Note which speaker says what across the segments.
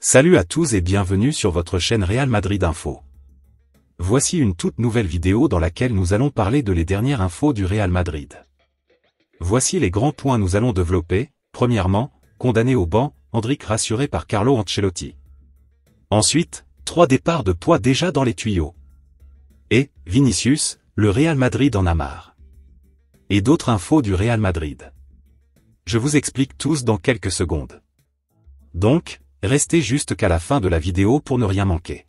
Speaker 1: Salut à tous et bienvenue sur votre chaîne Real Madrid Info. Voici une toute nouvelle vidéo dans laquelle nous allons parler de les dernières infos du Real Madrid. Voici les grands points nous allons développer. Premièrement, condamné au banc, Endrick rassuré par Carlo Ancelotti. Ensuite, 3 départs de poids déjà dans les tuyaux. Et, Vinicius, le Real Madrid en a marre. Et d'autres infos du Real Madrid. Je vous explique tous dans quelques secondes. Donc, restez juste qu'à la fin de la vidéo pour ne rien manquer.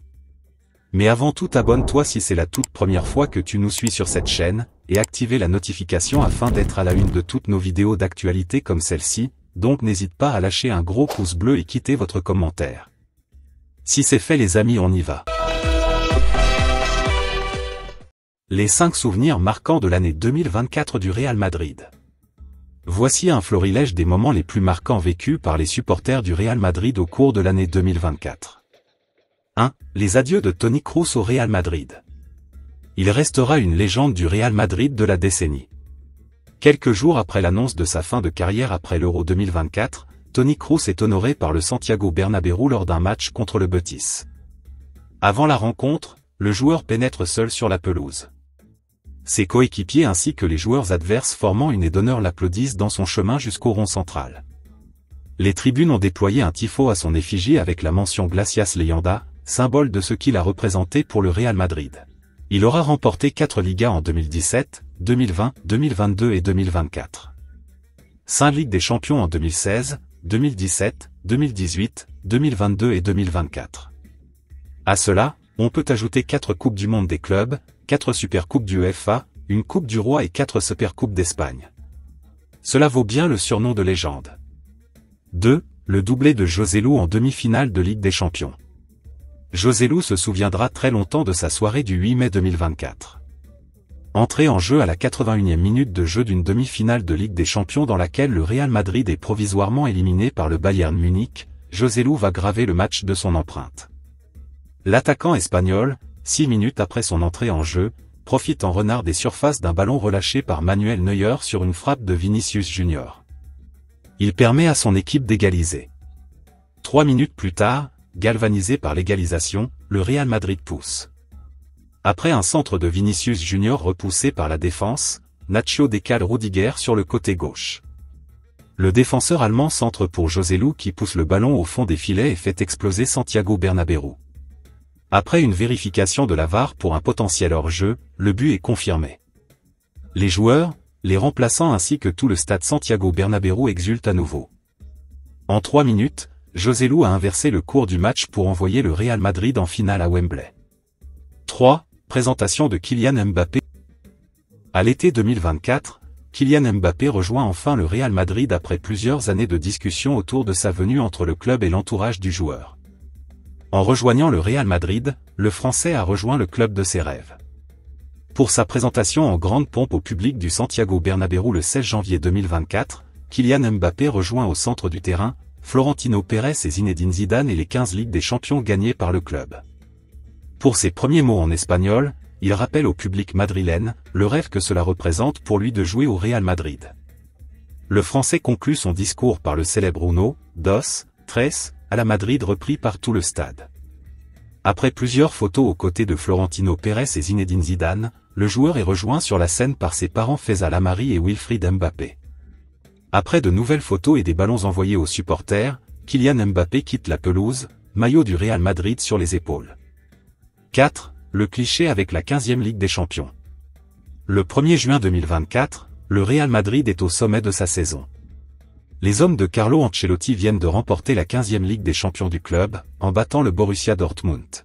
Speaker 1: Mais avant tout, abonne-toi si c'est la toute première fois que tu nous suis sur cette chaîne, et activez la notification afin d'être à la une de toutes nos vidéos d'actualité comme celle-ci, donc n'hésite pas à lâcher un gros pouce bleu et quitter votre commentaire. Si c'est fait les amis, on y va. Les 5 souvenirs marquants de l'année 2024 du Real Madrid. Voici un florilège des moments les plus marquants vécus par les supporters du Real Madrid au cours de l'année 2024. 1. Les adieux de Toni Kroos au Real Madrid. Il restera une légende du Real Madrid de la décennie. Quelques jours après l'annonce de sa fin de carrière après l'Euro 2024, Toni Kroos est honoré par le Santiago Bernabéu lors d'un match contre le Betis. Avant la rencontre, le joueur pénètre seul sur la pelouse. Ses coéquipiers ainsi que les joueurs adverses formant une haie d'honneur l'applaudissent dans son chemin jusqu'au rond central. Les tribunes ont déployé un tifo à son effigie avec la mention Glacias Leyenda, symbole de ce qu'il a représenté pour le Real Madrid. Il aura remporté 4 Ligas en 2017, 2020, 2022 et 2024. 5 Ligues des Champions en 2016, 2017, 2018, 2022 et 2024. À cela, on peut ajouter 4 Coupes du Monde des clubs, 4 Supercoupes du UEFA, une Coupe du Roi et 4 Supercoupes d'Espagne. Cela vaut bien le surnom de légende. 2. Le doublé de Joselu en demi-finale de Ligue des Champions. Joselu se souviendra très longtemps de sa soirée du 8 mai 2024. Entré en jeu à la 81e minute de jeu d'une demi-finale de Ligue des Champions dans laquelle le Real Madrid est provisoirement éliminé par le Bayern Munich, Joselu va graver le match de son empreinte. L'attaquant espagnol, 6 minutes après son entrée en jeu, profite en renard des surfaces d'un ballon relâché par Manuel Neuer sur une frappe de Vinicius Junior. Il permet à son équipe d'égaliser. 3 minutes plus tard, galvanisé par l'égalisation, le Real Madrid pousse. Après un centre de Vinicius Junior repoussé par la défense, Nacho décale Rudiger sur le côté gauche. Le défenseur allemand centre pour Joselu qui pousse le ballon au fond des filets et fait exploser Santiago Bernabéu. Après une vérification de la VAR pour un potentiel hors-jeu, le but est confirmé. Les joueurs, les remplaçants ainsi que tout le stade Santiago Bernabéu exultent à nouveau. En 3 minutes, Joselu a inversé le cours du match pour envoyer le Real Madrid en finale à Wembley. 3. Présentation de Kylian Mbappé. À l'été 2024, Kylian Mbappé rejoint enfin le Real Madrid après plusieurs années de discussions autour de sa venue entre le club et l'entourage du joueur. En rejoignant le Real Madrid, le Français a rejoint le club de ses rêves. Pour sa présentation en grande pompe au public du Santiago Bernabéu le 16 janvier 2024, Kylian Mbappé rejoint au centre du terrain, Florentino Pérez et Zinedine Zidane et les 15 Ligues des Champions gagnées par le club. Pour ses premiers mots en espagnol, il rappelle au public madrilène le rêve que cela représente pour lui de jouer au Real Madrid. Le Français conclut son discours par le célèbre Uno, dos, tres, à la Madrid repris par tout le stade. Après plusieurs photos aux côtés de Florentino Pérez et Zinedine Zidane, le joueur est rejoint sur la scène par ses parents Faisal Amari et Wilfried Mbappé. Après de nouvelles photos et des ballons envoyés aux supporters, Kylian Mbappé quitte la pelouse, maillot du Real Madrid sur les épaules. 4. Le cliché avec la 15e Ligue des Champions. Le 1er juin 2024, le Real Madrid est au sommet de sa saison. Les hommes de Carlo Ancelotti viennent de remporter la 15e Ligue des Champions du club, en battant le Borussia Dortmund.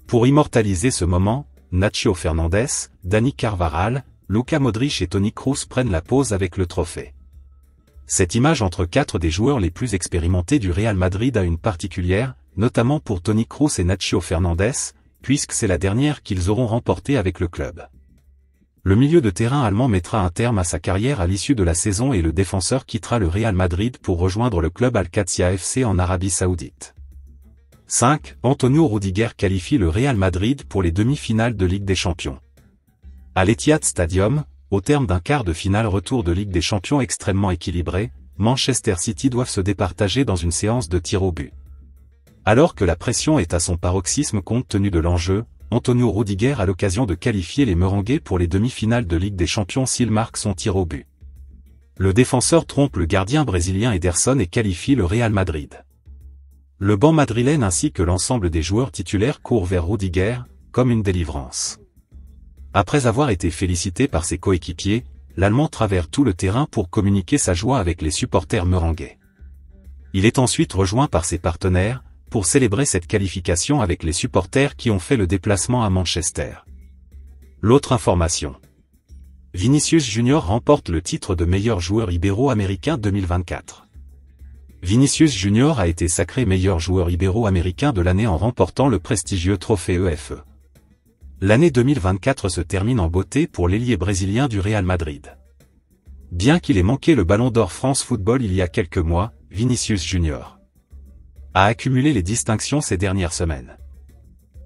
Speaker 1: Pour immortaliser ce moment, Nacho Fernandez, Dani Carvajal, Luka Modric et Toni Kroos prennent la pose avec le trophée. Cette image entre 4 des joueurs les plus expérimentés du Real Madrid a une particulière, notamment pour Toni Kroos et Nacho Fernandez, puisque c'est la dernière qu'ils auront remportée avec le club. Le milieu de terrain allemand mettra un terme à sa carrière à l'issue de la saison et le défenseur quittera le Real Madrid pour rejoindre le club Al-Qadsia FC en Arabie Saoudite. 5. Antonio Rudiger qualifie le Real Madrid pour les demi-finales de Ligue des Champions. À l'Etihad Stadium, au terme d'un quart de finale retour de Ligue des Champions extrêmement équilibré, Manchester City doivent se départager dans une séance de tirs au but. Alors que la pression est à son paroxysme compte tenu de l'enjeu, Antonio Rudiger a l'occasion de qualifier les Merengues pour les demi-finales de Ligue des Champions s'il marque son tir au but. Le défenseur trompe le gardien brésilien Ederson et qualifie le Real Madrid. Le banc madrilène ainsi que l'ensemble des joueurs titulaires courent vers Rudiger, comme une délivrance. Après avoir été félicité par ses coéquipiers, l'Allemand traverse tout le terrain pour communiquer sa joie avec les supporters merengues. Il est ensuite rejoint par ses partenaires, pour célébrer cette qualification avec les supporters qui ont fait le déplacement à Manchester. L'autre information. Vinicius Junior remporte le titre de meilleur joueur ibéro-américain 2024. Vinicius Junior a été sacré meilleur joueur ibéro-américain de l'année en remportant le prestigieux trophée EFE. L'année 2024 se termine en beauté pour l'ailier brésilien du Real Madrid. Bien qu'il ait manqué le Ballon d'Or France Football il y a quelques mois, Vinicius Junior a accumulé les distinctions ces dernières semaines.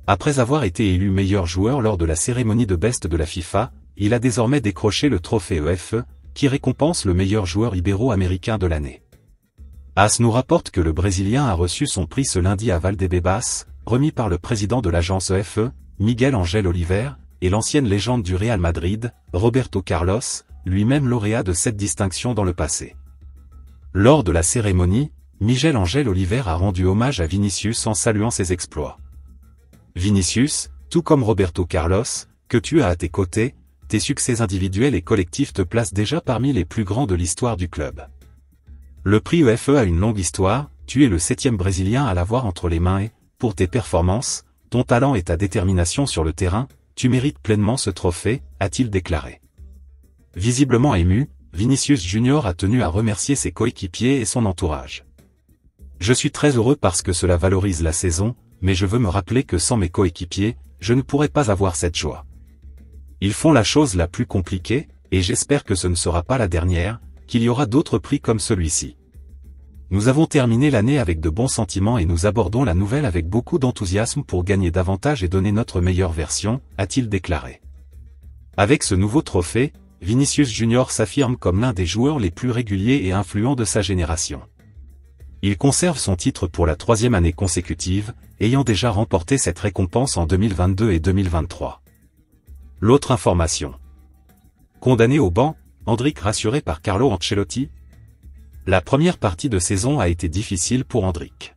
Speaker 1: Après avoir été élu meilleur joueur lors de la cérémonie de Best de la FIFA, il a désormais décroché le trophée EFE, qui récompense le meilleur joueur ibéro-américain de l'année. AS nous rapporte que le Brésilien a reçu son prix ce lundi à Valdebebas, remis par le président de l'agence EFE, Miguel Ángel Oliver, et l'ancienne légende du Real Madrid, Roberto Carlos, lui-même lauréat de cette distinction dans le passé. Lors de la cérémonie, Miguel Ángel Oliver a rendu hommage à Vinicius en saluant ses exploits. Vinicius, tout comme Roberto Carlos, que tu as à tes côtés, tes succès individuels et collectifs te placent déjà parmi les plus grands de l'histoire du club. Le prix EFE a une longue histoire, tu es le 7e Brésilien à l'avoir entre les mains et, pour tes performances, ton talent et ta détermination sur le terrain, tu mérites pleinement ce trophée, a-t-il déclaré. Visiblement ému, Vinicius Junior a tenu à remercier ses coéquipiers et son entourage. Je suis très heureux parce que cela valorise la saison, mais je veux me rappeler que sans mes coéquipiers, je ne pourrais pas avoir cette joie. Ils font la chose la plus compliquée, et j'espère que ce ne sera pas la dernière, qu'il y aura d'autres prix comme celui-ci. Nous avons terminé l'année avec de bons sentiments et nous abordons la nouvelle avec beaucoup d'enthousiasme pour gagner davantage et donner notre meilleure version, a-t-il déclaré. Avec ce nouveau trophée, Vinicius Junior s'affirme comme l'un des joueurs les plus réguliers et influents de sa génération. Il conserve son titre pour la 3e année consécutive, ayant déjà remporté cette récompense en 2022 et 2023. L'autre information. Condamné au banc, Endrick rassuré par Carlo Ancelotti. La première partie de saison a été difficile pour Endrick.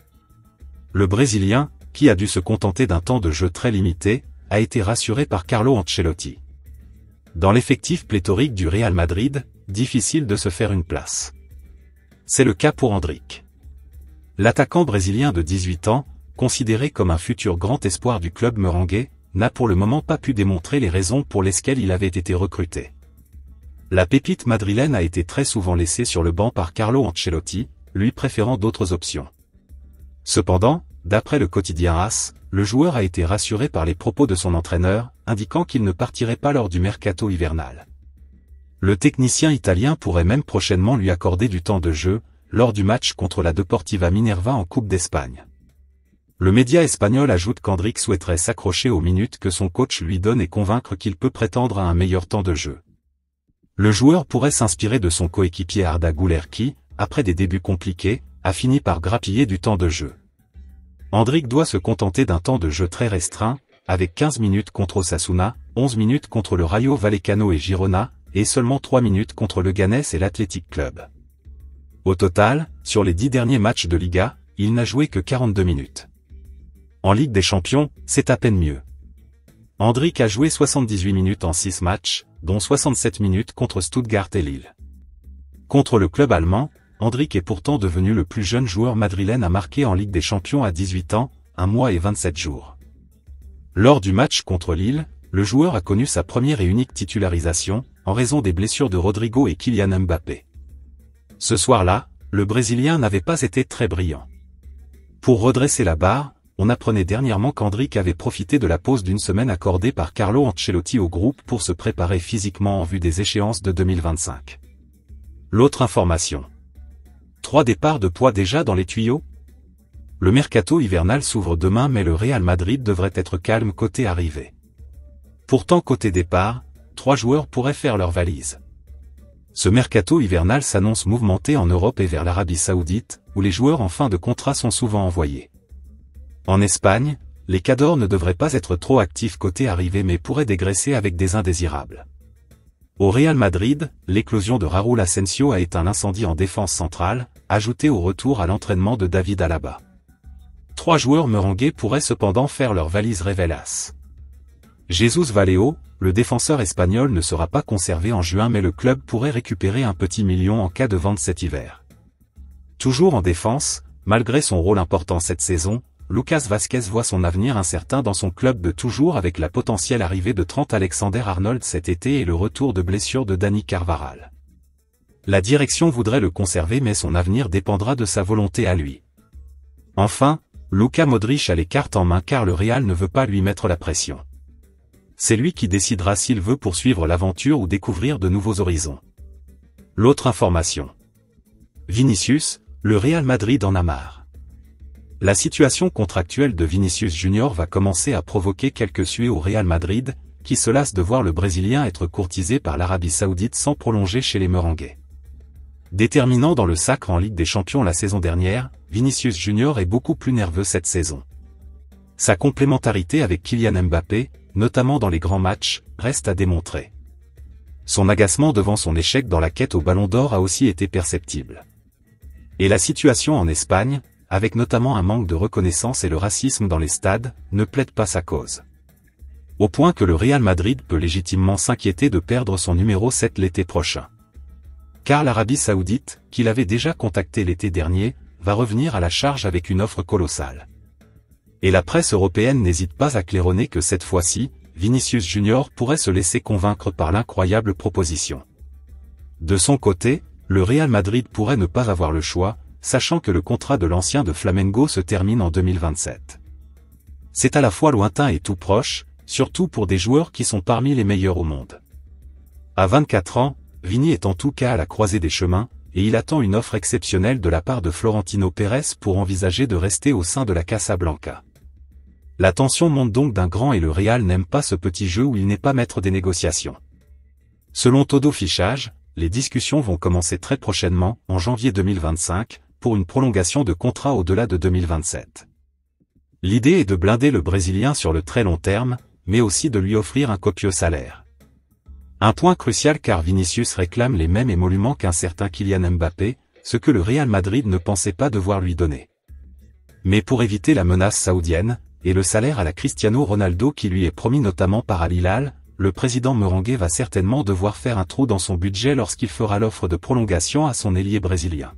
Speaker 1: Le Brésilien, qui a dû se contenter d'un temps de jeu très limité, a été rassuré par Carlo Ancelotti. Dans l'effectif pléthorique du Real Madrid, difficile de se faire une place. C'est le cas pour Endrick. L'attaquant brésilien de 18 ans, considéré comme un futur grand espoir du club merengue, n'a pour le moment pas pu démontrer les raisons pour lesquelles il avait été recruté. La pépite madrilène a été très souvent laissée sur le banc par Carlo Ancelotti, lui préférant d'autres options. Cependant, d'après le quotidien AS, le joueur a été rassuré par les propos de son entraîneur, indiquant qu'il ne partirait pas lors du mercato hivernal. Le technicien italien pourrait même prochainement lui accorder du temps de jeu, lors du match contre la Deportiva Minerva en Coupe d'Espagne. Le média espagnol ajoute qu'Endrick souhaiterait s'accrocher aux minutes que son coach lui donne et convaincre qu'il peut prétendre à un meilleur temps de jeu. Le joueur pourrait s'inspirer de son coéquipier Arda Güler qui, après des débuts compliqués, a fini par grappiller du temps de jeu. Endrick doit se contenter d'un temps de jeu très restreint, avec 15 minutes contre Osasuna, 11 minutes contre le Rayo Vallecano et Girona, et seulement 3 minutes contre le Ganes et l'Athletic Club. Au total, sur les 10 derniers matchs de Liga, il n'a joué que 42 minutes. En Ligue des Champions, c'est à peine mieux. Endrick a joué 78 minutes en 6 matchs, dont 67 minutes contre Stuttgart et Lille. Contre le club allemand, Endrick est pourtant devenu le plus jeune joueur madrilène à marquer en Ligue des Champions à 18 ans, 1 mois et 27 jours. Lors du match contre Lille, le joueur a connu sa première et unique titularisation, en raison des blessures de Rodrigo et Kylian Mbappé. Ce soir-là, le Brésilien n'avait pas été très brillant. Pour redresser la barre, on apprenait dernièrement qu'Endrick avait profité de la pause d'une semaine accordée par Carlo Ancelotti au groupe pour se préparer physiquement en vue des échéances de 2025. L'autre information. 3 départs de poids déjà dans les tuyaux? Le mercato hivernal s'ouvre demain mais le Real Madrid devrait être calme côté arrivée. Pourtant côté départ, 3 joueurs pourraient faire leur valise. Ce mercato hivernal s'annonce mouvementé en Europe et vers l'Arabie Saoudite, où les joueurs en fin de contrat sont souvent envoyés. En Espagne, les cadors ne devraient pas être trop actifs côté arrivée mais pourraient dégraisser avec des indésirables. Au Real Madrid, l'éclosion de Raúl Asensio a éteint l'incendie en défense centrale, ajouté au retour à l'entraînement de David Alaba. 3 joueurs merengues pourraient cependant faire leur valise Révelas. Jesús Vallejo, le défenseur espagnol ne sera pas conservé en juin mais le club pourrait récupérer un petit million en cas de vente cet hiver. Toujours en défense, malgré son rôle important cette saison, Lucas Vázquez voit son avenir incertain dans son club de toujours avec la potentielle arrivée de Trent Alexander-Arnold cet été et le retour de blessure de Dani Carvajal. La direction voudrait le conserver mais son avenir dépendra de sa volonté à lui. Enfin, Luka Modric a les cartes en main car le Real ne veut pas lui mettre la pression. C'est lui qui décidera s'il veut poursuivre l'aventure ou découvrir de nouveaux horizons. L'autre information. Vinicius, le Real Madrid en a marre. La situation contractuelle de Vinicius Junior va commencer à provoquer quelques suées au Real Madrid, qui se lasse de voir le Brésilien être courtisé par l'Arabie Saoudite sans prolonger chez les merengues. Déterminant dans le sacre en Ligue des Champions la saison dernière, Vinicius Junior est beaucoup plus nerveux cette saison. Sa complémentarité avec Kylian Mbappé, notamment dans les grands matchs, reste à démontrer. Son agacement devant son échec dans la quête au Ballon d'Or a aussi été perceptible. Et la situation en Espagne, avec notamment un manque de reconnaissance et le racisme dans les stades, ne plaide pas sa cause. Au point que le Real Madrid peut légitimement s'inquiéter de perdre son numéro 7 l'été prochain. Car l'Arabie Saoudite, qu'il avait déjà contacté l'été dernier, va revenir à la charge avec une offre colossale. Et la presse européenne n'hésite pas à claironner que cette fois-ci, Vinicius Junior pourrait se laisser convaincre par l'incroyable proposition. De son côté, le Real Madrid pourrait ne pas avoir le choix, sachant que le contrat de l'ancien de Flamengo se termine en 2027. C'est à la fois lointain et tout proche, surtout pour des joueurs qui sont parmi les meilleurs au monde. À 24 ans, Vini est en tout cas à la croisée des chemins, et il attend une offre exceptionnelle de la part de Florentino Pérez pour envisager de rester au sein de la Casablanca. La tension monte donc d'un cran et le Real n'aime pas ce petit jeu où il n'est pas maître des négociations. Selon Todo Fichage, les discussions vont commencer très prochainement, en janvier 2025, pour une prolongation de contrat au-delà de 2027. L'idée est de blinder le Brésilien sur le très long terme, mais aussi de lui offrir un copieux salaire. Un point crucial car Vinicius réclame les mêmes émoluments qu'un certain Kylian Mbappé, ce que le Real Madrid ne pensait pas devoir lui donner. Mais pour éviter la menace saoudienne, et le salaire à la Cristiano Ronaldo qui lui est promis notamment par Al Hilal, le président merengue va certainement devoir faire un trou dans son budget lorsqu'il fera l'offre de prolongation à son ailier brésilien.